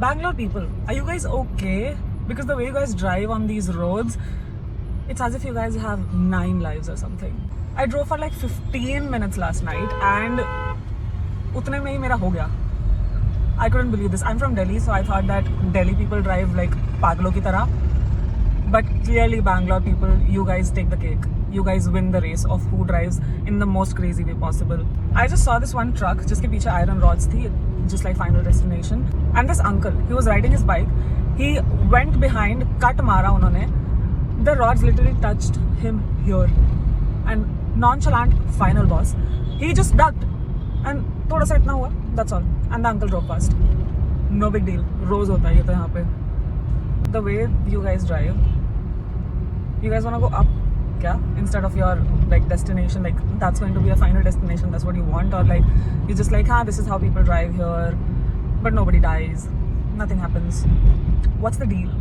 Bangalore people, are you guys okay? Because the way you guys drive on these roads, it's as if you guys have 9 lives or something. I drove for like 15 minutes last night and utne mein hi mera ho gaya. I couldn't believe this. I'm from Delhi, so I thought that Delhi people drive like paglo ki tarah. But clearly Bangalore people, you guys take the cake. You guys win the race of who drives in the most crazy way possible. I just saw this one truck, jiske piche iron rods thi, just like Final Destination. And this uncle, he was riding his bike. He went behind, cut mara unhone. The rods literally touched him here. And nonchalant final boss. He just ducked. And thoda sa itna hua, that's all. And the uncle drove past. No big deal. Roz hota hai ye to yahan pe. The way you guys drive, you guys wanna go up, kya? Instead of your like destination, like that's going to be a final destination, that's what you want, or like you're just like, this is how people drive here, but nobody dies, nothing happens. What's the deal?